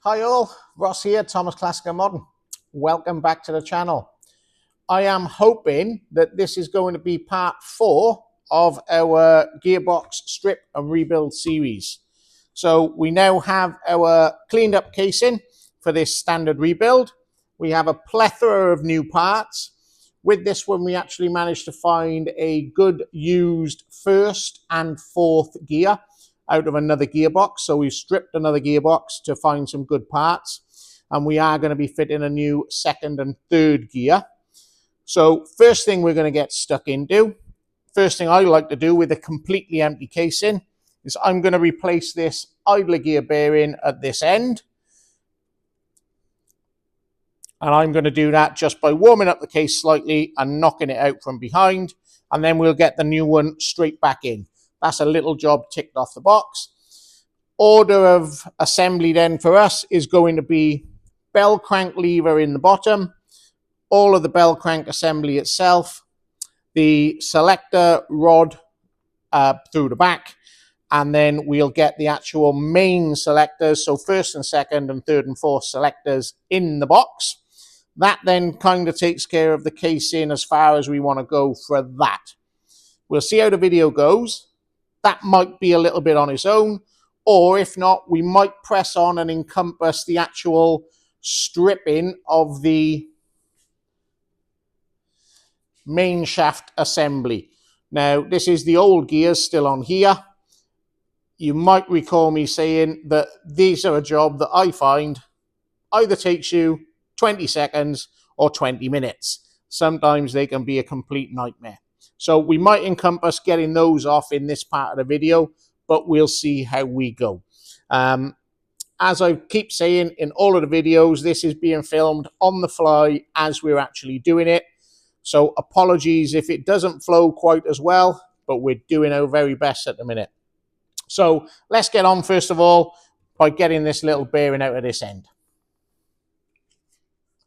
Hi all, Ross here, Thomas Classic and Modern. Welcome back to the channel. I am hoping that this is going to be part 4 of our Gearbox strip and rebuild series. So we now have our cleaned up casing for this standard rebuild. We have a plethora of new parts. With this one, we actually managed to find a good used first and fourth gear out of another gearbox. So we've stripped another gearbox to find some good parts, and we are going to be fitting a new second and third gear. So first thing we're going to get stuck into, first thing I like to do with a completely empty casing, is I'm going to replace this idler gear bearing at this end. And I'm going to do that just by warming up the case slightly and knocking it out from behind, and then we'll get the new one straight back in. That's a little job ticked off the box. Order of assembly then for us is going to be bell crank lever in the bottom, all of the bell crank assembly itself, the selector rod through the back, and then we'll get the actual main selectors, so first and second and third and fourth selectors in the box. That then kind of takes care of the casing as far as we want to go for that. We'll see how the video goes. That might be a little bit on its own, or if not, we might press on and encompass the actual stripping of the main shaft assembly. Now, this is the old gears still on here. You might recall me saying that these are a job that I find either takes you 20 seconds or 20 minutes. Sometimes they can be a complete nightmare. So we might encompass getting those off in this part of the video, but we'll see how we go. As I keep saying in all of the videos, this is being filmed on the fly as we're actually doing it. So apologies if it doesn't flow quite as well, but we're doing our very best at the minute. So let's get on first of all by getting this little bearing out of this end.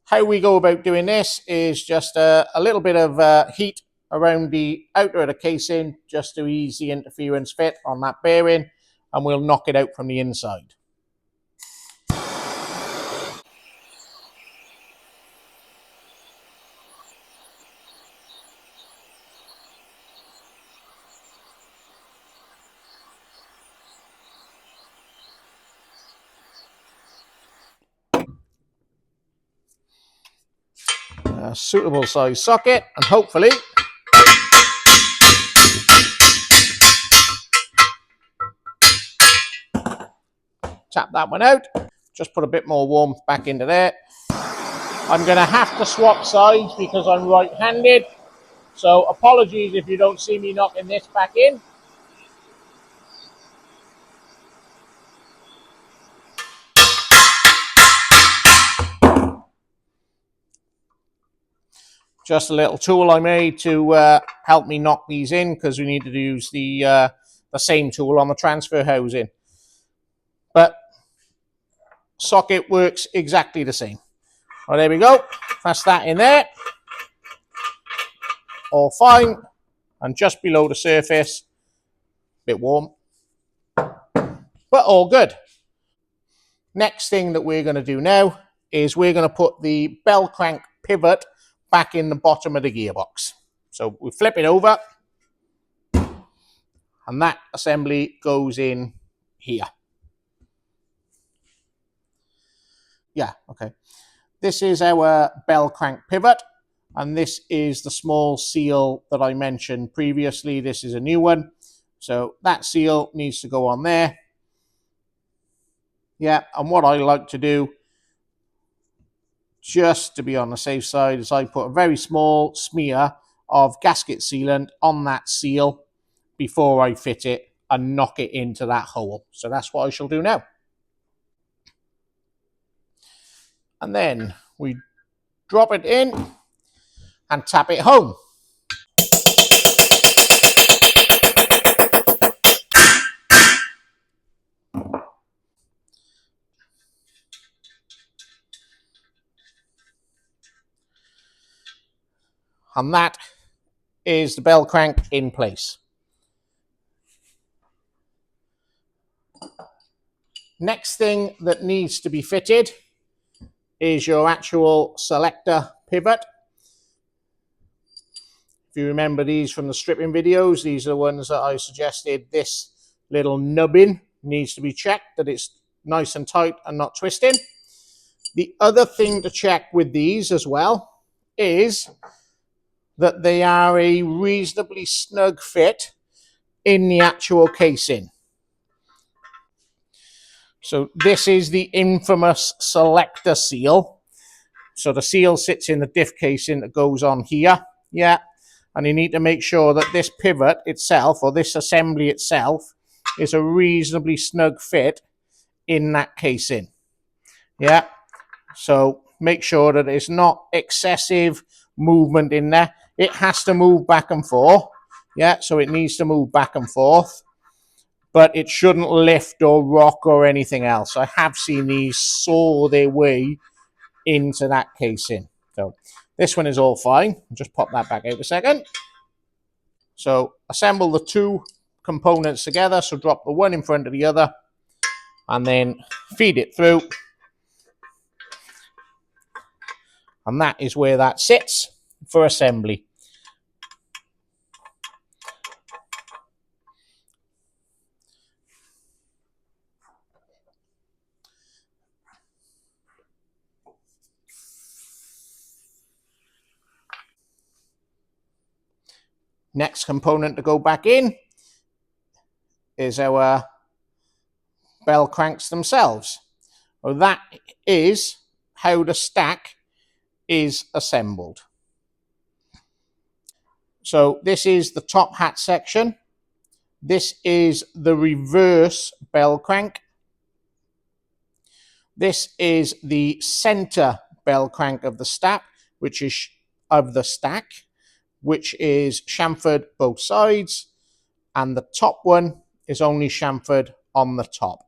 How we go about doing this is just a little bit of heat around the outer of the casing just to ease the interference fit on that bearing, and we'll knock it out from the inside. A suitable size socket, and hopefully tap that one out. Just put a bit more warmth back into there. I'm going to have to swap sides because I'm right-handed, so apologies if you don't see me knocking this back in. Just a little tool I made to help me knock these in, because we needed to use the same tool on the transfer housing. But socket works exactly the same. Well, there we go. That's that in there. All fine. And just below the surface, a bit warm, but all good. Next thing that we're going to do now is we're going to put the bell crank pivot back in the bottom of the gearbox. So we flip it over, and that assembly goes in here. Yeah, okay. This is our bell crank pivot, and this is the small seal that I mentioned previously. This is a new one. So that seal needs to go on there. Yeah, and what I like to do, just to be on the safe side, is I put a very small smear of gasket sealant on that seal before I fit it and knock it into that hole. So that's what I shall do now. And then we drop it in and tap it home. And that is the bell crank in place. Next thing that needs to be fitted is your actual selector pivot. If you remember these from the stripping videos, these are the ones that I suggested. This little nubbin needs to be checked that it's nice and tight and not twisting. The other thing to check with these as well is that they are a reasonably snug fit in the actual casing. So this is the infamous Selector seal. So the seal sits in the diff casing that goes on here. Yeah. And you need to make sure that this pivot itself, or this assembly itself, is a reasonably snug fit in that casing. Yeah. So make sure that there's not excessive movement in there. It has to move back and forth. Yeah. So it needs to move back and forth. But it shouldn't lift or rock or anything else. I have seen these saw their way into that casing. So this one is all fine. I'll just pop that back out a second. So assemble the two components together. So drop the one in front of the other and then feed it through. And that is where that sits for assembly. Next component to go back in is our bell cranks themselves. Well, that is how the stack is assembled. So this is the top hat section. This is the reverse bell crank. This is the center bell crank of the stack, which is chamfered both sides, and the top one is only chamfered on the top.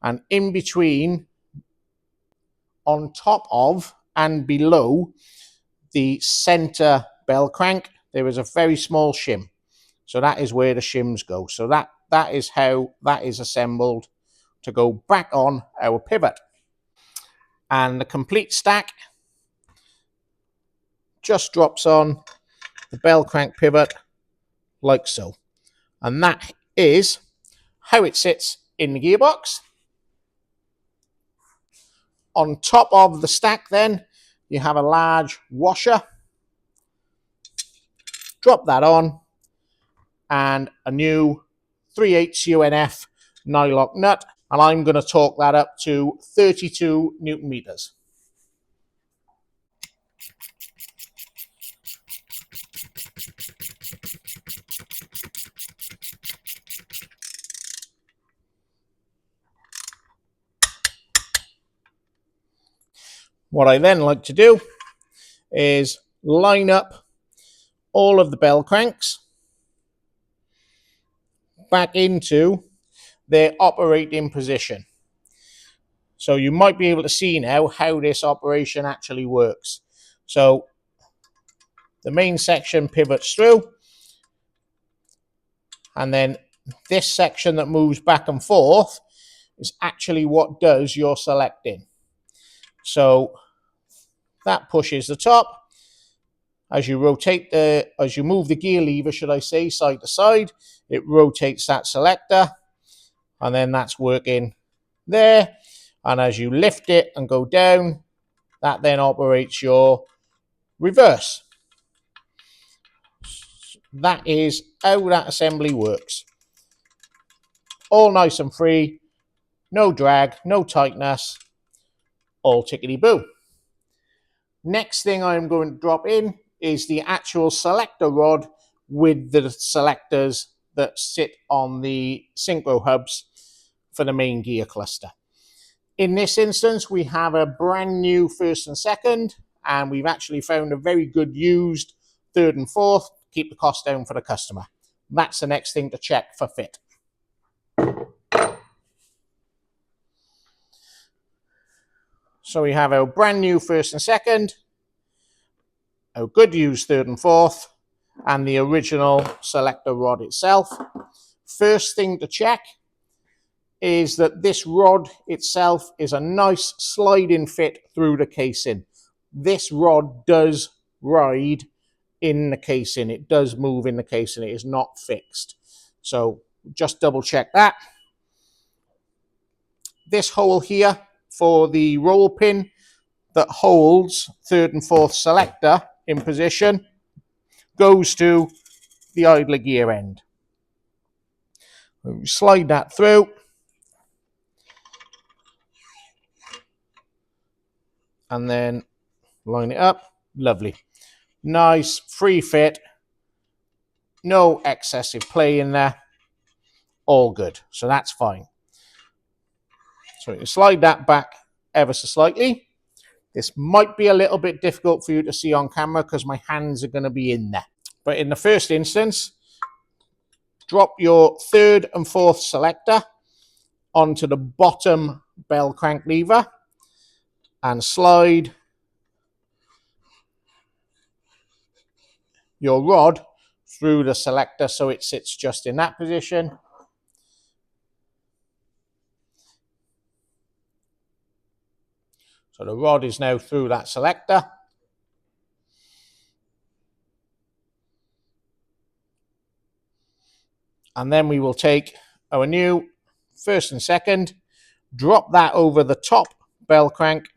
And in between, on top of and below the center bell crank, there is a very small shim. So that is where the shims go. So that is how that is assembled to go back on our pivot. And the complete stack just drops on the bell crank pivot like so. And that is how it sits in the gearbox. On top of the stack then, you have a large washer. Drop that on, and a new 3/8 UNF nylock nut, and I'm going to torque that up to 32 Newton meters. What I then like to do is line up all of the bell cranks back into their operating position. So you might be able to see now how this operation actually works. So the main section pivots through, and then this section that moves back and forth is actually what does your selecting. So that pushes the top. As you move the gear lever, should I say, side to side, it rotates that selector, and then that's working there. And as you lift it and go down, that then operates your reverse. That is how that assembly works. All nice and free, no drag, no tightness, all tickety-boo. Next thing I'm going to drop in is the actual selector rod with the selectors that sit on the synchro hubs for the main gear cluster. In this instance, we have a brand new first and second, and we've actually found a very good used third and fourth to keep the cost down for the customer. That's the next thing to check for fit. So we have our brand new first and second, our good used third and fourth, and the original selector rod itself. First thing to check is that this rod itself is a nice sliding fit through the casing. This rod does ride in the casing. It does move in the casing. It is not fixed. So just double check that. This hole here for the roll pin that holds third and fourth selector in position goes to the idler gear end. Slide that through. And then line it up. Lovely. Nice, free fit. No excessive play in there. All good. So that's fine. So you slide that back ever so slightly. This might be a little bit difficult for you to see on camera because my hands are going to be in there. But in the first instance, drop your third and fourth selector onto the bottom bell crank lever and slide your rod through the selector so it sits just in that position. So the rod is now through that selector. And then we will take our new first and second, drop that over the top bell crank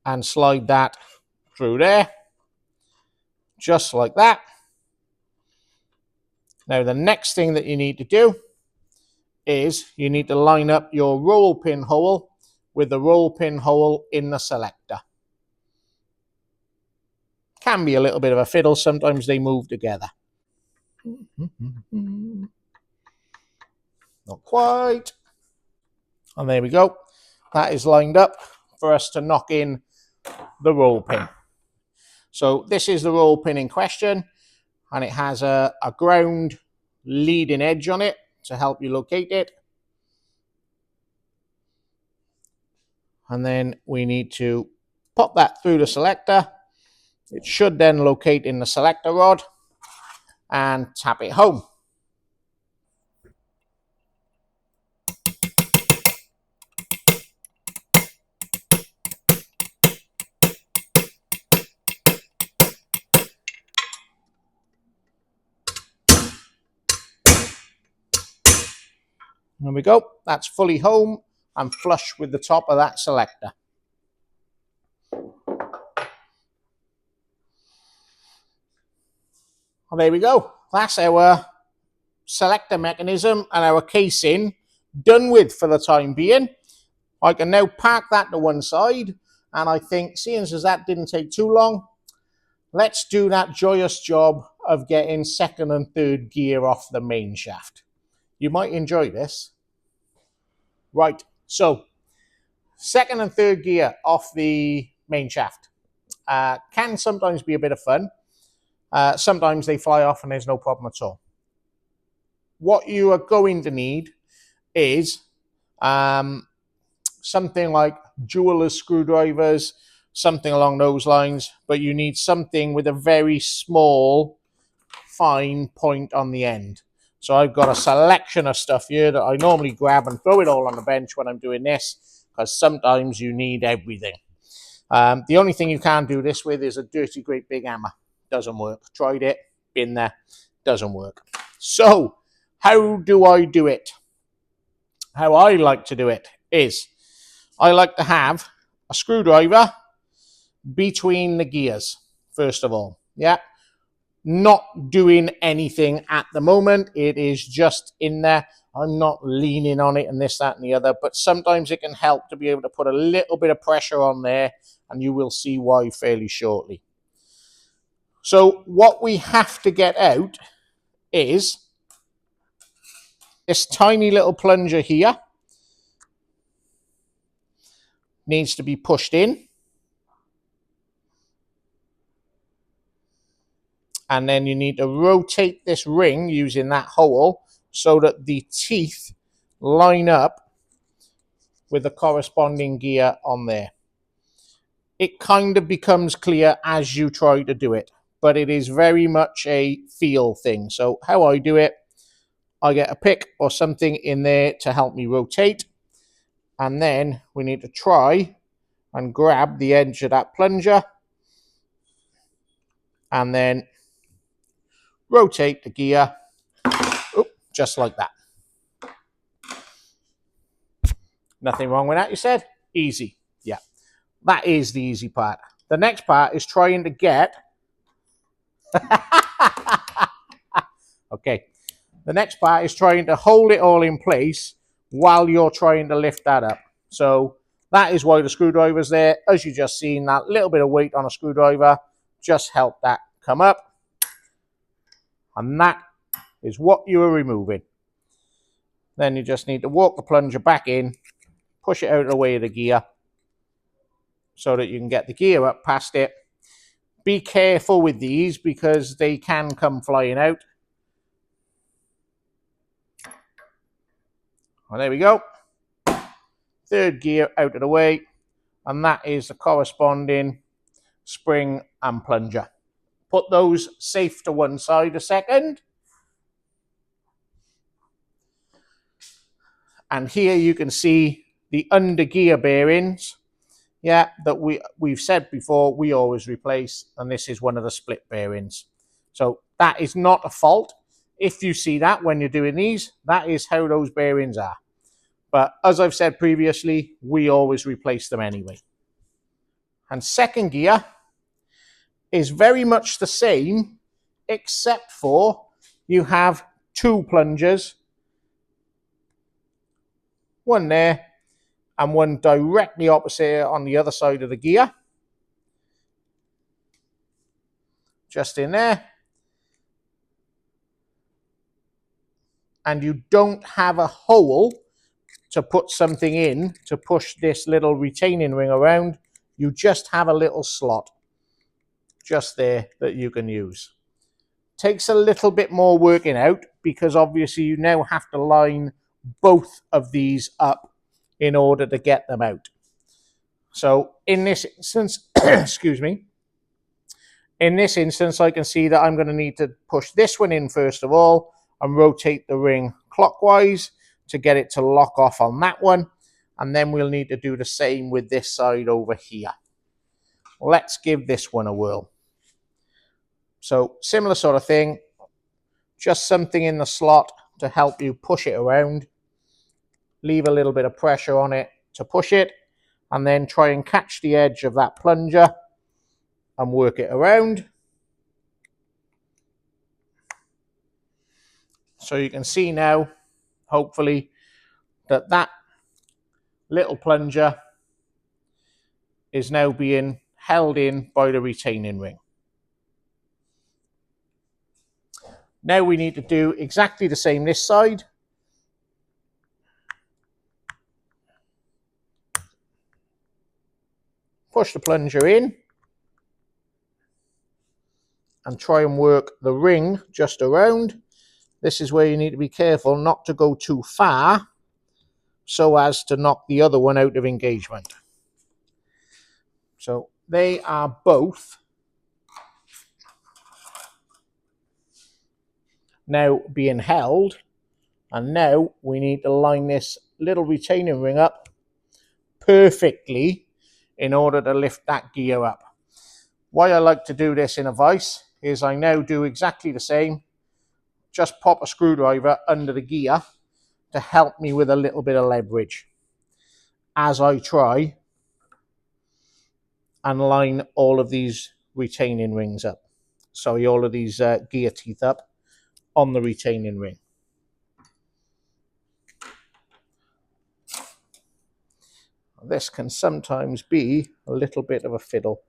and slide that through there. Just like that. Now the next thing that you need to do is you need to line up your roll pin hole with the roll pin hole in the selector. Can be a little bit of a fiddle, sometimes they move together. Not quite. And there we go. That is lined up for us to knock in the roll pin. So this is the roll pin in question, and it has a ground leading edge on it to help you locate it. And then we need to pop that through the selector. It should then locate in the selector rod and tap it home. There we go. That's fully home and flush with the top of that selector. Well, there we go. That's our selector mechanism and our casing done with for the time being. I can now park that to one side, and I think, seeing as that didn't take too long, let's do that joyous job of getting second and third gear off the main shaft. You might enjoy this. Right, so second and third gear off the main shaft can sometimes be a bit of fun. Sometimes they fly off and there's no problem at all. What you are going to need is something like jeweler's screwdrivers, something along those lines, but you need something with a very small, fine point on the end. So I've got a selection of stuff here that I normally grab and throw it all on the bench when I'm doing this, because sometimes you need everything. The only thing you can't do this with is a dirty great big hammer. Doesn't work. Tried it, been there, doesn't work. So how do I do it? How I like to do it is I like to have a screwdriver between the gears, first of all. Yeah. Not doing anything at the moment. It is just in there. I'm not leaning on it and this, that, and the other, but sometimes it can help to be able to put a little bit of pressure on there, and you will see why fairly shortly. So what we have to get out is this tiny little plunger here. Needs to be pushed in. And then you need to rotate this ring using that hole so that the teeth line up with the corresponding gear on there. It kind of becomes clear as you try to do it, but it is very much a feel thing. So how I do it, I get a pick or something in there to help me rotate. And then we need to try and grab the edge of that plunger and then rotate the gear just like that. Nothing wrong with that, you said? Easy. Yeah, that is the easy part. The next part is trying to get... Okay. The next part is trying to hold it all in place while you're trying to lift that up. So that is why the screwdriver's there. As you just seen, that little bit of weight on a screwdriver just helped that come up. And that is what you are removing. Then you just need to walk the plunger back in, push it out of the way of the gear so that you can get the gear up past it. Be careful with these because they can come flying out. And there we go. Third gear out of the way. And that is the corresponding spring and plunger. Put those safe to one side a second. And here you can see the under gear bearings. Yeah, that we've said before, we always replace, and this is one of the split bearings. So that is not a fault. If you see that when you're doing these, that is how those bearings are. But as I've said previously, we always replace them anyway. And second gear is very much the same, except for you have two plungers, one there and one directly opposite on the other side of the gear, just in there. And you don't have a hole to put something in to push this little retaining ring around. You just have a little slot just there that you can use. Takes a little bit more working out because obviously you now have to line both of these up in order to get them out. So in this instance, excuse me, in this instance I can see that I'm going to need to push this one in first of all and rotate the ring clockwise to get it to lock off on that one. And then we'll need to do the same with this side over here. Let's give this one a whirl. So similar sort of thing, just something in the slot to help you push it around. Leave a little bit of pressure on it to push it, and then try and catch the edge of that plunger and work it around. So you can see now, hopefully, that that little plunger is now being held in by the retaining ring. Now we need to do exactly the same this side. Push the plunger in and try and work the ring just around. This is where you need to be careful not to go too far so as to knock the other one out of engagement. So they are both now being held, and now we need to line this little retaining ring up perfectly in order to lift that gear up. Why I like to do this in a vise is I now do exactly the same. Just pop a screwdriver under the gear to help me with a little bit of leverage as I try and line all of these retaining rings up. Sorry, all of these gear teeth up on the retaining ring. This can sometimes be a little bit of a fiddle.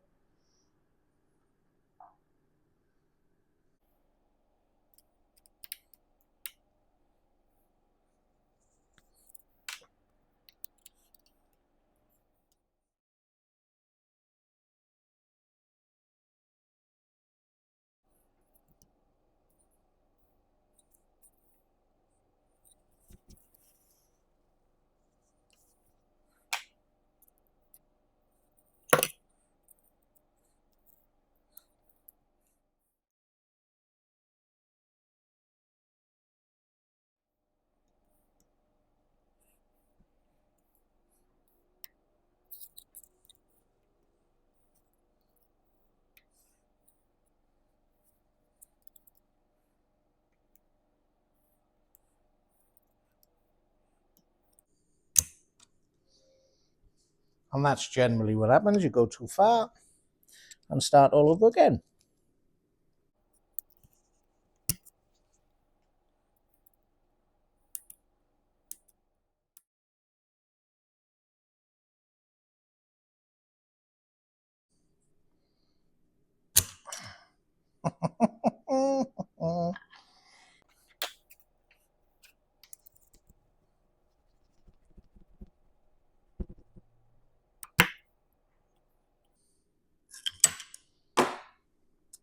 And that's generally what happens. You go too far and start all over again.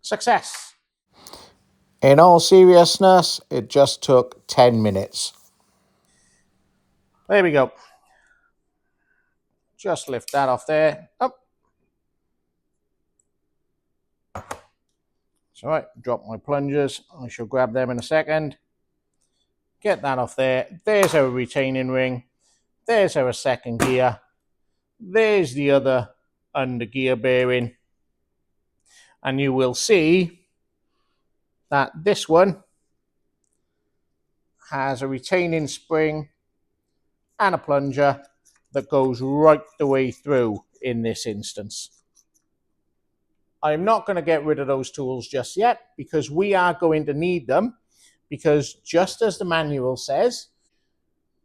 Success. In all seriousness, it just took 10 minutes. There we go. Just lift that off there. Up. It's all right. Drop my plungers. I shall grab them in a second. Get that off there. There's our retaining ring. There's our second gear. There's the other under gear bearing. And you will see that this one has a retaining spring and a plunger that goes right the way through in this instance. I'm not going to get rid of those tools just yet because we are going to need them, because just as the manual says,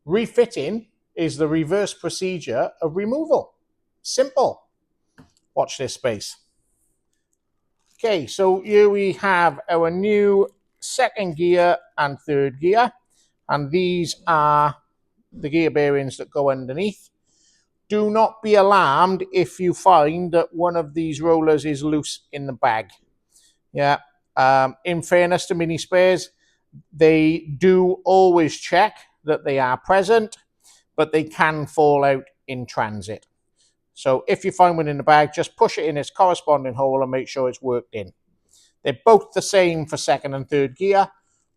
refitting is the reverse procedure of removal. Simple. Watch this space. Okay, so here we have our new second gear and third gear, and these are the gear bearings that go underneath. Do not be alarmed if you find that one of these rollers is loose in the bag. Yeah, in fairness to mini spares, they do always check that they are present, but they can fall out in transit. So if you find one in the bag, just push it in its corresponding hole and make sure it's worked in. They're both the same for second and third gear.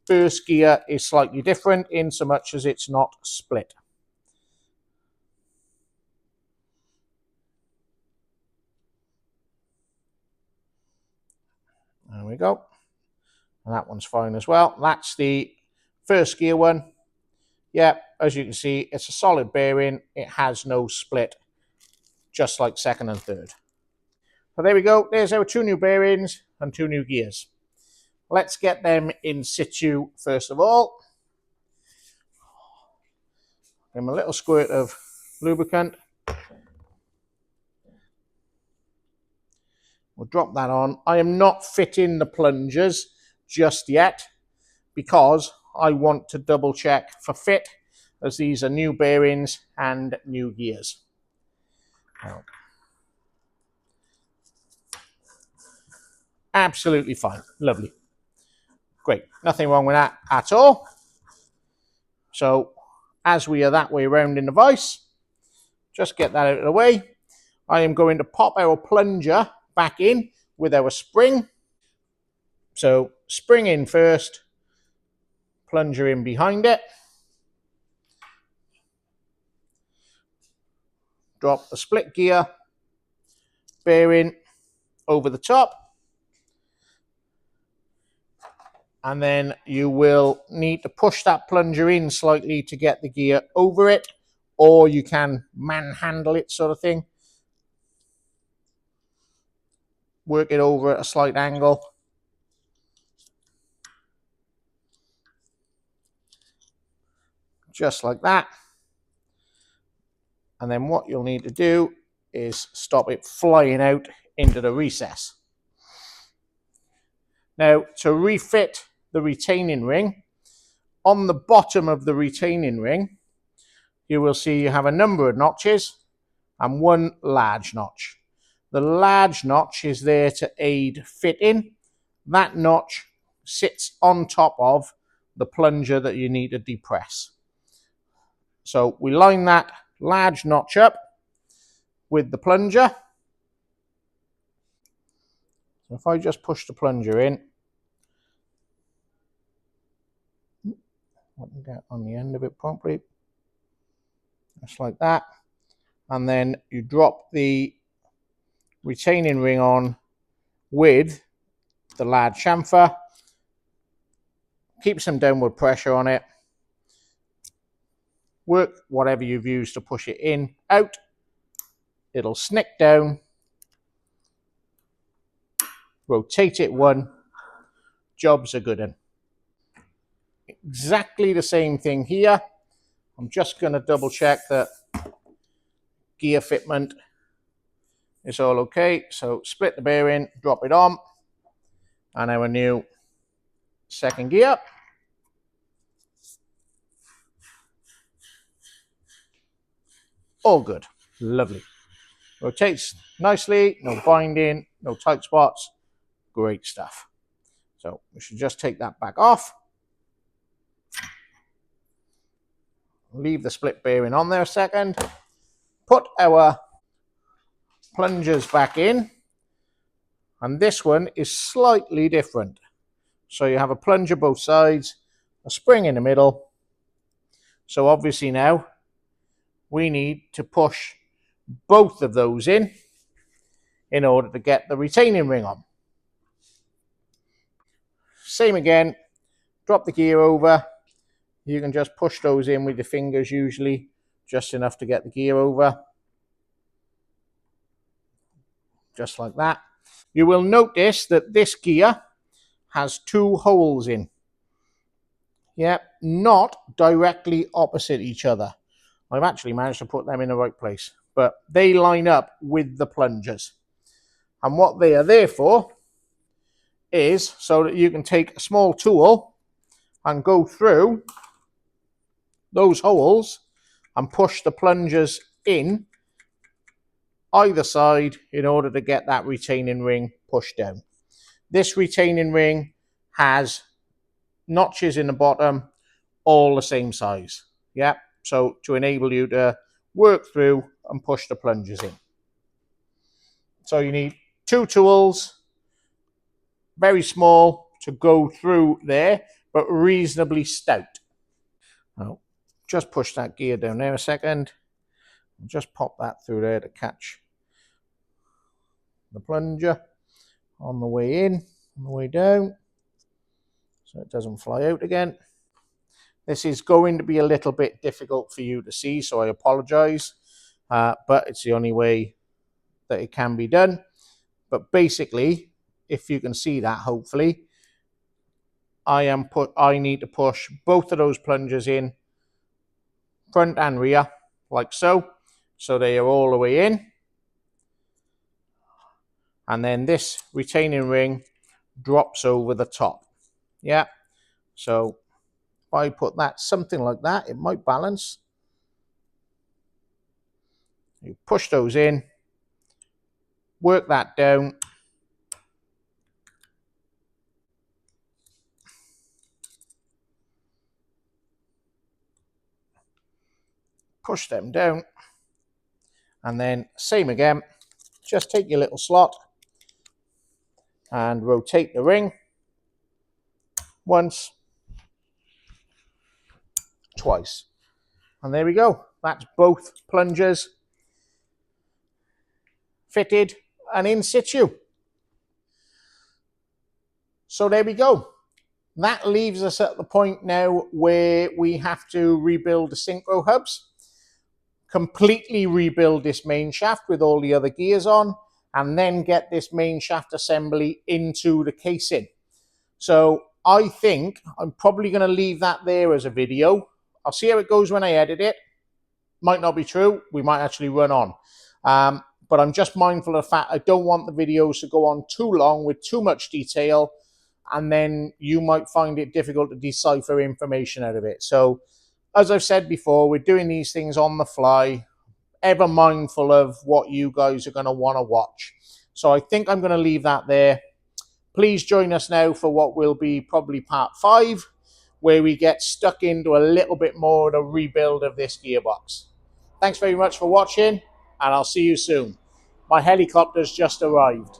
First gear is slightly different in so much as it's not split. There we go. And that one's fine as well. That's the first gear one. Yeah, as you can see, it's a solid bearing. It has no split, just like second and third. So there we go. There's our two new bearings and two new gears. Let's get them in situ first of all. Give them a little squirt of lubricant. We'll drop that on. I am not fitting the plungers just yet because I want to double check for fit, as these are new bearings and new gears. Absolutely fine. Lovely. Great. Nothing wrong with that at all. So as we are that way around in the vise, just get that out of the way. I am going to pop our plunger back in with our spring. So spring in first, plunger in behind it. Drop the split gear bearing over the top. And then you will need to push that plunger in slightly to get the gear over it, or you can manhandle it, sort of thing. Work it over at a slight angle. Just like that. And then what you'll need to do is stop it flying out into the recess. Now, to refit the retaining ring, on the bottom of the retaining ring, you will see you have a number of notches and one large notch. The large notch is there to aid fitting. That notch sits on top of the plunger that you need to depress. So we line that large notch up with the plunger. So if I just push the plunger in, let me get on the end of it properly, just like that, and then you drop the retaining ring on with the large chamfer, keep some downward pressure on it, work whatever you've used to push it in, out, it'll snick down, rotate it one, job's a good one. Exactly the same thing here. I'm just going to double check that gear fitment is all okay. So split the bearing, drop it on, and our new second gear. All good. Lovely. Rotates nicely, no binding, no tight spots. Great stuff. So we should just take that back off. Leave the split bearing on there a second. Put our plungers back in. And this one is slightly different. So you have a plunger both sides, a spring in the middle. So obviously now we need to push both of those in order to get the retaining ring on. Same again, drop the gear over. You can just push those in with your fingers usually, just enough to get the gear over. Just like that. You will notice that this gear has two holes in. Yeah, not directly opposite each other. I've actually managed to put them in the right place, but they line up with the plungers. And what they are there for is so that you can take a small tool and go through those holes and push the plungers in either side in order to get that retaining ring pushed down. This retaining ring has notches in the bottom, all the same size. Yeah, so to enable you to work through and push the plungers in. So you need two tools, very small to go through there, but reasonably stout. Now, just push that gear down there a second. Just pop that through there to catch the plunger on the way in, on the way down, so it doesn't fly out again. This is going to be a little bit difficult for you to see, so I apologize, but it's the only way that it can be done. But basically, if you can see that, hopefully, I need to push both of those plungers in, front and rear, like so. So they are all the way in. And then this retaining ring drops over the top. Yeah. So if I put that something like that, it might balance. You push those in, work that down. Push them down. And then same again, just take your little slot and rotate the ring once, twice. And there we go. That's both plungers fitted and in situ. So there we go. That leaves us at the point now where we have to rebuild the synchro hubs, completely rebuild this main shaft with all the other gears on, and then get this main shaft assembly into the casing. So I think I'm probably going to leave that there as a video. I'll see how it goes when I edit it. Might not be true. We might actually run on. But I'm just mindful of the fact I don't want the videos to go on too long with too much detail, and then you might find it difficult to decipher information out of it. So as I've said before, we're doing these things on the fly, ever mindful of what you guys are going to want to watch. So I think I'm going to leave that there. Please join us now for what will be probably part 5, where we get stuck into a little bit more of the rebuild of this gearbox. Thanks very much for watching, and I'll see you soon. My helicopter's just arrived.